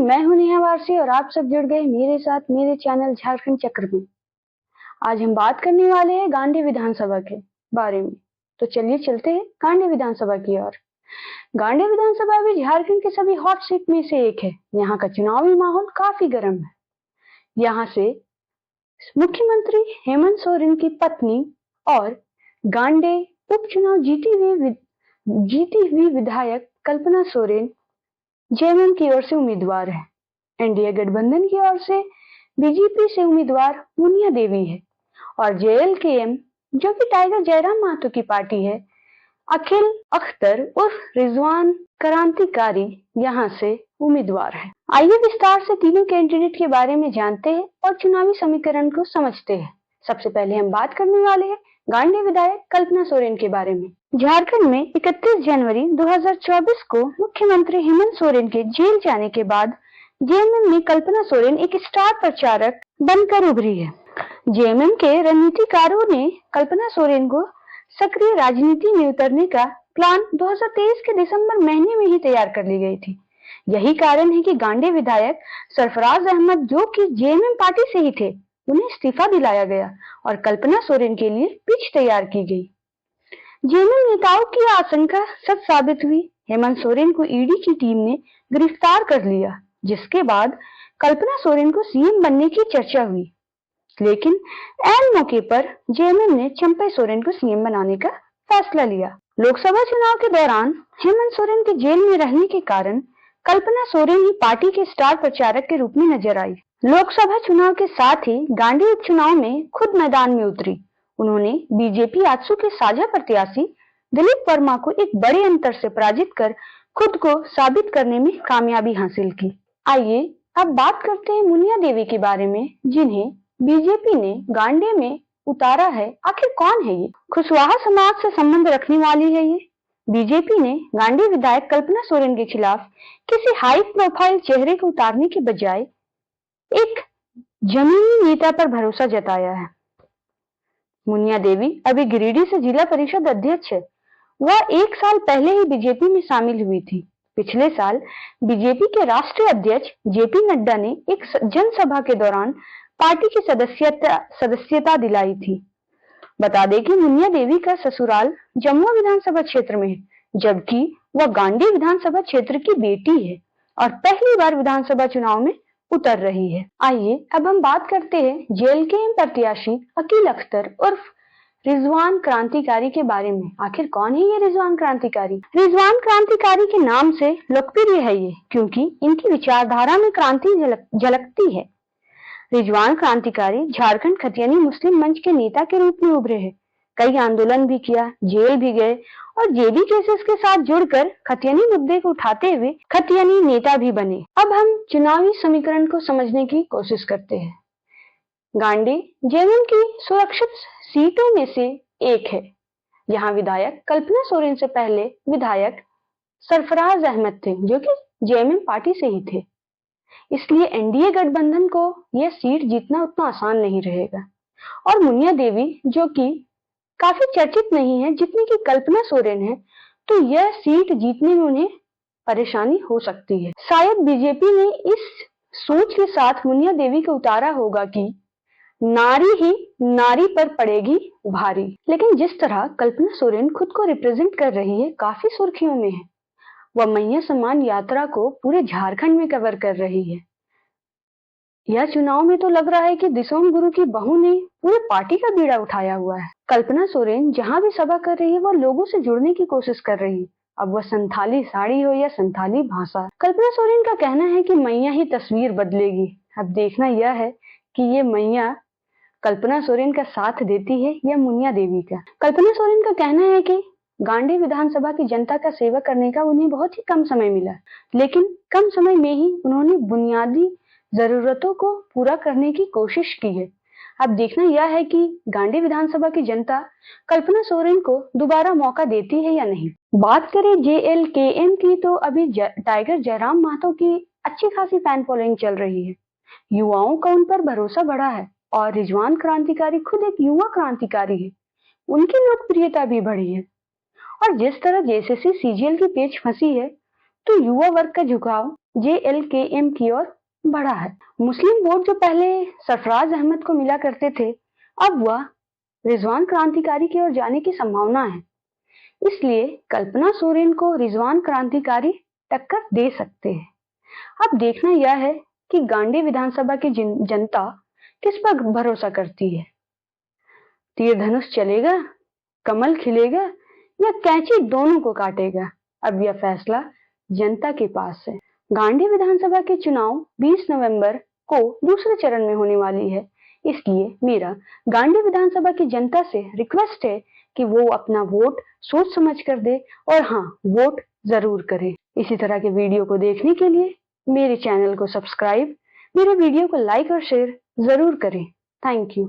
मैं हूं नेहा वारसी और आप सब जुड़ गए मेरे साथ मेरे चैनल झारखंड चक्र में। आज हम बात करने वाले हैं गांडी विधानसभा के बारे में। तो चलिए चलते हैं गांडी विधानसभा की ओर। गांडी विधानसभा भी झारखंड की सभी हॉट सीट में से एक है। यहाँ का चुनावी माहौल काफी गर्म है। यहाँ से मुख्यमंत्री हेमंत सोरेन की पत्नी और गांडे उपचुनाव जीती हुई विधायक कल्पना सोरेन जेएमएम की ओर से उम्मीदवार है। एनडीए गठबंधन की ओर से बीजेपी से उम्मीदवार मुनिया देवी है और जेएलकेएम जो कि टाइगर जयराम महतो की पार्टी है, अखिल अख्तर उर्फ रिजवान क्रांतिकारी यहाँ से उम्मीदवार है। आइए विस्तार से तीनों कैंडिडेट के बारे में जानते हैं और चुनावी समीकरण को समझते हैं। सबसे पहले हम बात करने वाले हैं गांडी विधायक कल्पना सोरेन के बारे में। झारखंड में 31 जनवरी 2024 को मुख्यमंत्री हेमंत सोरेन के जेल जाने के बाद जेएमएम में कल्पना सोरेन एक स्टार प्रचारक बनकर उभरी है। जेएमएम के रणनीतिकारों ने कल्पना सोरेन को सक्रिय राजनीति में उतरने का प्लान 2023 के दिसंबर महीने में ही तैयार कर ली गई थी। यही कारण है कि गांडी विधायक सरफराज अहमद जो कि जेएमएम पार्टी से ही थे, उन्हें इस्तीफा दिलाया गया और कल्पना सोरेन के लिए पिच तैयार की गई। जेएमएम नेताओं की आशंका सच साबित हुई। हेमंत सोरेन को ईडी की टीम ने गिरफ्तार कर लिया, जिसके बाद कल्पना सोरेन को सीएम बनने की चर्चा हुई। लेकिन ऐन मौके पर जेएमएम ने चंपई सोरेन को सीएम बनाने का फैसला लिया। लोकसभा चुनाव के दौरान हेमंत सोरेन के जेल में रहने के कारण कल्पना सोरेन ही पार्टी के स्टार प्रचारक के रूप में नजर आई। लोकसभा चुनाव के साथ ही गांडी उपचुनाव में खुद मैदान में उतरी। उन्होंने बीजेपी आजसू के साझा प्रत्याशी दिलीप वर्मा को एक बड़े अंतर से पराजित कर खुद को साबित करने में कामयाबी हासिल की। आइए अब बात करते हैं मुनिया देवी के बारे में, जिन्हें बीजेपी ने गांडी में उतारा है। आखिर कौन है ये? कुशवाहा समाज से संबंध रखने वाली है ये। बीजेपी ने गांडी विधायक कल्पना सोरेन के खिलाफ किसी हाई प्रोफाइल चेहरे को उतारने के बजाय एक जमीनी नेता पर भरोसा जताया है। मुनिया देवी अभी गिरिडीह से जिला परिषद अध्यक्ष है। वह 1 साल पहले ही बीजेपी में शामिल हुई थी। पिछले साल बीजेपी के राष्ट्रीय अध्यक्ष जेपी नड्डा ने एक जनसभा के दौरान पार्टी की सदस्यता दिलाई थी। बता दें कि मुनिया देवी का ससुराल जमुआ विधानसभा क्षेत्र में है, जबकि वह गांडी विधानसभा क्षेत्र की बेटी है और पहली बार विधानसभा चुनाव में उतर रही है। आइए अब हम बात करते हैं जेएलकेएम प्रत्याशी अखिल अख्तर उर्फ रिजवान क्रांतिकारी के बारे में। आखिर कौन है ये रिजवान क्रांतिकारी? रिजवान क्रांतिकारी के नाम से लोकप्रिय है ये, क्योंकि इनकी विचारधारा में क्रांति झलकती है। रिजवान क्रांतिकारी झारखंड खतियानी मुस्लिम मंच के नेता के रूप में उभरे हैं। कई आंदोलन भी किया, जेल भी गए और जेबी केसेस के साथ जुड़कर खतियानी मुद्दे को उठाते हुए खतियानी नेता भी बने। अब हम चुनावी समीकरण को समझने की कोशिश करते हैं। गांडी जेएमएम की सुरक्षित सीटों में से एक है। यहाँ विधायक कल्पना सोरेन से पहले विधायक सरफराज अहमद थे, जो कि जेएमएम पार्टी से ही थे। इसलिए एनडीए गठबंधन को यह सीट जीतना उतना आसान नहीं रहेगा। और मुनिया देवी जो कि काफी चर्चित नहीं है जितनी कि कल्पना सोरेन है, तो यह सीट जीतने में उन्हें परेशानी हो सकती है। शायद बीजेपी ने इस सोच के साथ मुनिया देवी को उतारा होगा कि नारी ही नारी पर पड़ेगी भारी। लेकिन जिस तरह कल्पना सोरेन खुद को रिप्रेजेंट कर रही है, काफी सुर्खियों में है। वह मैया सम्मान यात्रा को पूरे झारखंड में कवर कर रही है। यह चुनाव में तो लग रहा है कि दिसोम गुरु की बहू ने पूरे पार्टी का बीड़ा उठाया हुआ है। कल्पना सोरेन जहां भी सभा कर रही है, वह लोगों से जुड़ने की कोशिश कर रही है। अब वह संथाली साड़ी हो या संथाली भाषा, कल्पना सोरेन का कहना है कि मैया ही तस्वीर बदलेगी। अब देखना यह है कि ये मैया कल्पना सोरेन का साथ देती है या मुनिया देवी का। कल्पना सोरेन का कहना है कि गांडी विधानसभा की जनता का सेवा करने का उन्हें बहुत ही कम समय मिला, लेकिन कम समय में ही उन्होंने बुनियादी जरूरतों को पूरा करने की कोशिश की है। अब देखना यह है कि गांडी विधानसभा की जनता कल्पना सोरेन को दोबारा मौका देती है या नहीं। बात करें जेएलकेएम की, तो अभी टाइगर जयराम महतो की अच्छी खासी फैन फॉलोइंग चल रही है। युवाओं का उन पर भरोसा बढ़ा है और रिजवान क्रांतिकारी खुद एक युवा क्रांतिकारी है। उनकी लोकप्रियता भी बढ़ी है। और जिस तरह जेएसएससी सीजीएल की पेच फंसी है, तो युवा वर्ग का झुकाव JLKM की ओर बढ़ा है। मुस्लिम वोट जो पहले सरफराज अहमद को मिला करते थे, अब वह रिजवान क्रांतिकारी की ओर जाने की संभावना है। इसलिए कल्पना सोरेन को रिजवान क्रांतिकारी टक्कर दे सकते हैं। अब देखना यह है कि गांडी विधानसभा की जनता किस पर भरोसा करती है। तीर धनुष चलेगा, कमल खिलेगा या कैंची दोनों को काटेगा, अब यह फैसला जनता के पास है। गांडी विधानसभा के चुनाव 20 नवंबर को दूसरे चरण में होने वाली है। इसलिए मेरा गांडी विधानसभा की जनता से रिक्वेस्ट है कि वो अपना वोट सोच समझ कर दे और हाँ, वोट जरूर करें। इसी तरह के वीडियो को देखने के लिए मेरे चैनल को सब्सक्राइब, मेरे वीडियो को लाइक और शेयर जरूर करें। Thank you.